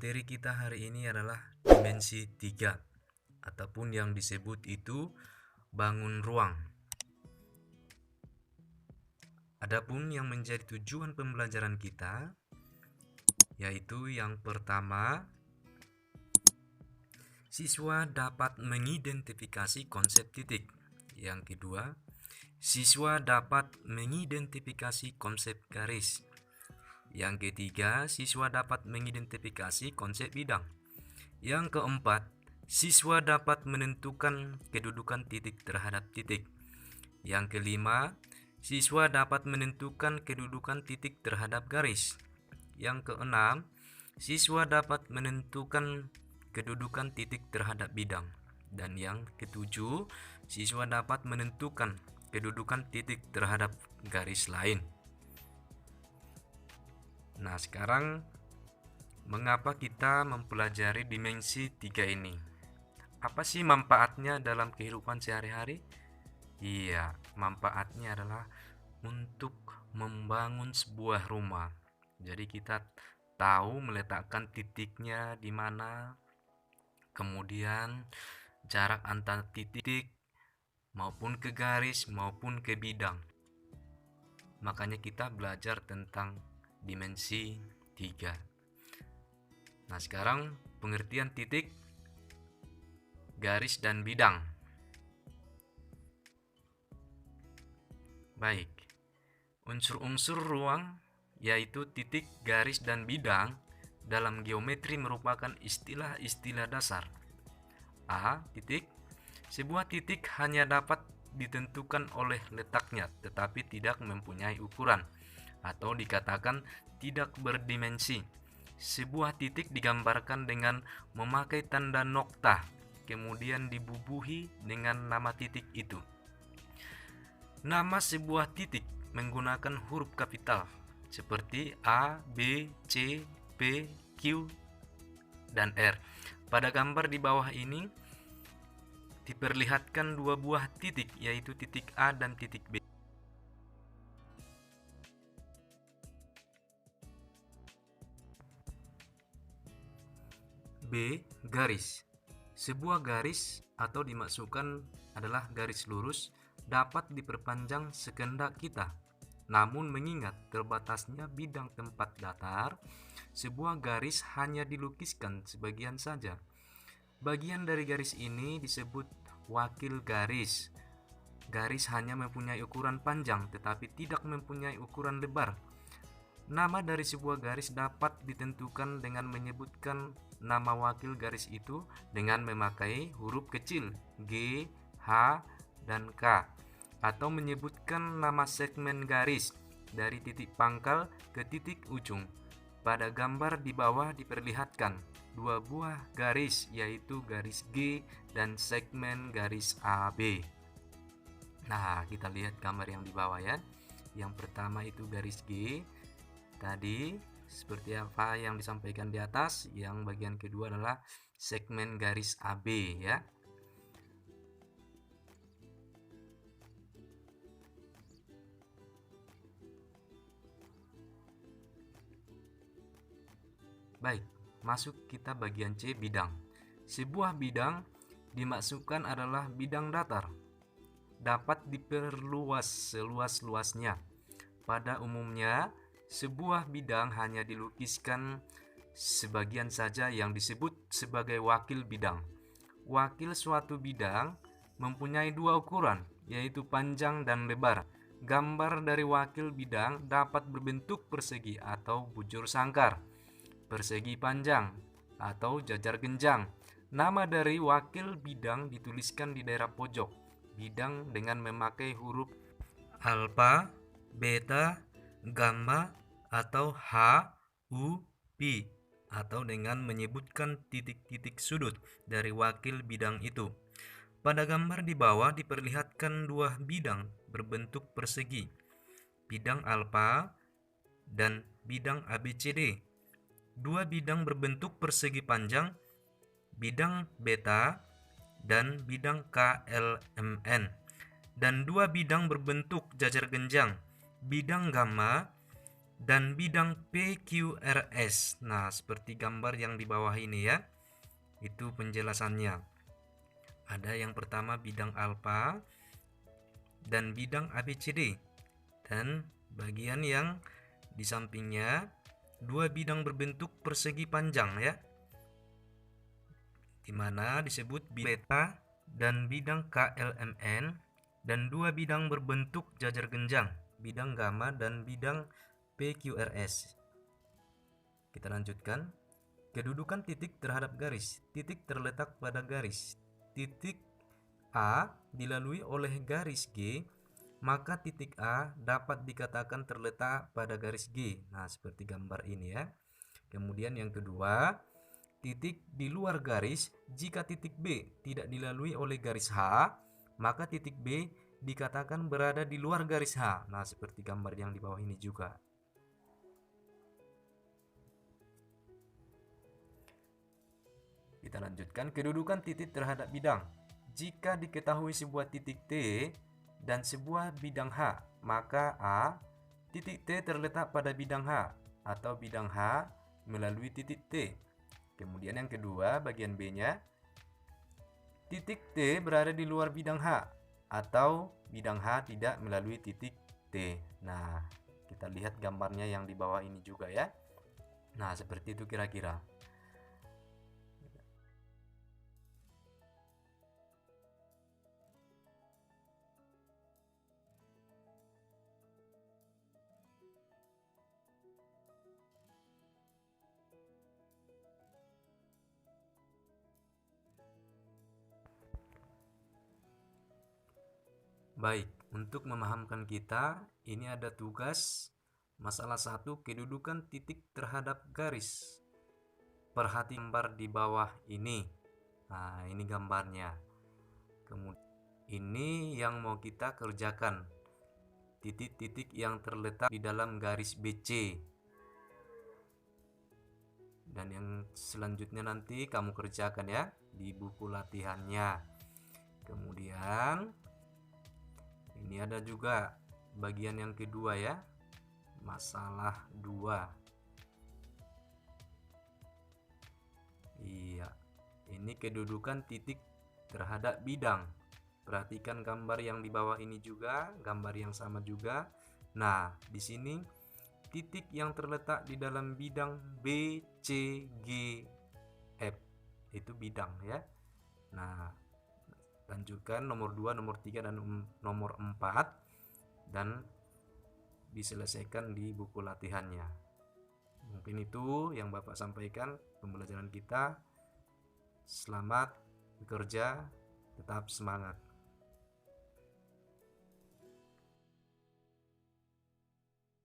Materi kita hari ini adalah dimensi 3 ataupun yang disebut itu bangun ruang. Adapun yang menjadi tujuan pembelajaran kita yaitu yang pertama, siswa dapat mengidentifikasi konsep titik. Yang kedua, siswa dapat mengidentifikasi konsep garis. Yang ketiga, siswa dapat mengidentifikasi konsep bidang. Yang keempat, siswa dapat menentukan kedudukan titik terhadap titik. Yang kelima, siswa dapat menentukan kedudukan titik terhadap garis. Yang keenam, siswa dapat menentukan kedudukan titik terhadap bidang. Dan yang ketujuh, siswa dapat menentukan kedudukan titik terhadap garis lain. Nah, sekarang mengapa kita mempelajari dimensi 3 ini? Apa sih manfaatnya dalam kehidupan sehari-hari? Iya, manfaatnya adalah untuk membangun sebuah rumah. Jadi kita tahu meletakkan titiknya di mana, kemudian jarak antar titik maupun ke garis maupun ke bidang. Makanya kita belajar tentang dimensi 3. Nah, sekarang pengertian titik, garis, dan bidang. Baik, unsur-unsur ruang yaitu titik, garis, dan bidang dalam geometri merupakan istilah-istilah dasar. A. Titik. Sebuah titik hanya dapat ditentukan oleh letaknya, tetapi tidak mempunyai ukuran, atau dikatakan tidak berdimensi. Sebuah titik digambarkan dengan memakai tanda nokta, kemudian dibubuhi dengan nama titik itu. Nama sebuah titik menggunakan huruf kapital seperti A, B, C, P, Q, dan R. Pada gambar di bawah ini diperlihatkan dua buah titik, yaitu titik A dan titik B. B. Garis. Sebuah garis atau dimaksudkan adalah garis lurus dapat diperpanjang sekehendak kita. Namun mengingat terbatasnya bidang tempat datar, sebuah garis hanya dilukiskan sebagian saja. Bagian dari garis ini disebut wakil garis. Garis hanya mempunyai ukuran panjang tetapi tidak mempunyai ukuran lebar. Nama dari sebuah garis dapat ditentukan dengan menyebutkan nama wakil garis itu dengan memakai huruf kecil G, H, dan K, atau menyebutkan nama segmen garis dari titik pangkal ke titik ujung. Pada gambar di bawah diperlihatkan dua buah garis, yaitu garis G dan segmen garis AB. Nah, kita lihat gambar yang di bawah ya. Yang pertama itu garis G. Tadi seperti apa yang disampaikan di atas. Yang bagian kedua adalah segmen garis AB ya. Baik, masuk kita bagian C, bidang. Sebuah bidang dimaksudkan adalah bidang datar, dapat diperluas seluas-luasnya. Pada umumnya, sebuah bidang hanya dilukiskan sebagian saja yang disebut sebagai wakil bidang. Wakil suatu bidang mempunyai dua ukuran, yaitu panjang dan lebar. Gambar dari wakil bidang dapat berbentuk persegi atau bujur sangkar, persegi panjang, atau jajar genjang. Nama dari wakil bidang dituliskan di daerah pojok bidang dengan memakai huruf alfa, beta, gamma, atau H, U, P, atau dengan menyebutkan titik-titik sudut dari wakil bidang itu. Pada gambar di bawah diperlihatkan dua bidang berbentuk persegi, bidang alfa dan bidang ABCD. Dua bidang berbentuk persegi panjang, bidang beta dan bidang KLMN, dan dua bidang berbentuk jajar genjang, bidang gamma dan bidang PQRS. Nah, seperti gambar yang di bawah ini ya. Itu penjelasannya. Ada yang pertama bidang alfa dan bidang ABCD. Dan bagian yang di sampingnya dua bidang berbentuk persegi panjang ya. Di mana disebut beta dan bidang KLMN, dan dua bidang berbentuk jajar genjang, bidang gamma dan bidang PQRS. Kita lanjutkan. Kedudukan titik terhadap garis. Titik terletak pada garis. Titik A dilalui oleh garis G, maka titik A dapat dikatakan terletak pada garis G. Nah, seperti gambar ini ya. Kemudian yang kedua, titik di luar garis. Jika titik B tidak dilalui oleh garis H, maka titik B dikatakan berada di luar garis H. Nah, seperti gambar yang di bawah ini juga. Kita lanjutkan. Kedudukan titik terhadap bidang. Jika diketahui sebuah titik T dan sebuah bidang H, maka A, titik T terletak pada bidang H, atau bidang H melalui titik T. Kemudian yang kedua, bagian B-nya, titik T berada di luar bidang H, atau bidang H tidak melalui titik T. Nah, kita lihat gambarnya yang di bawah ini juga ya. Nah, seperti itu kira-kira. Baik, untuk memahamkan kita, ini ada tugas masalah 1, kedudukan titik terhadap garis. Perhati gambar di bawah ini. Nah, ini gambarnya. Kemudian ini yang mau kita kerjakan. Titik-titik yang terletak di dalam garis BC. Dan yang selanjutnya nanti kamu kerjakan ya di buku latihannya. Kemudian ini ada juga bagian yang kedua ya, masalah 2. Iya, ini kedudukan titik terhadap bidang. Perhatikan gambar yang di bawah ini juga, gambar yang sama juga. Nah, di sini titik yang terletak di dalam bidang B, C, G, F itu bidang ya. Nah, lanjutkan nomor 2, nomor 3, dan nomor 4, dan diselesaikan di buku latihannya. Mungkin itu yang Bapak sampaikan pembelajaran kita. Selamat bekerja, tetap semangat.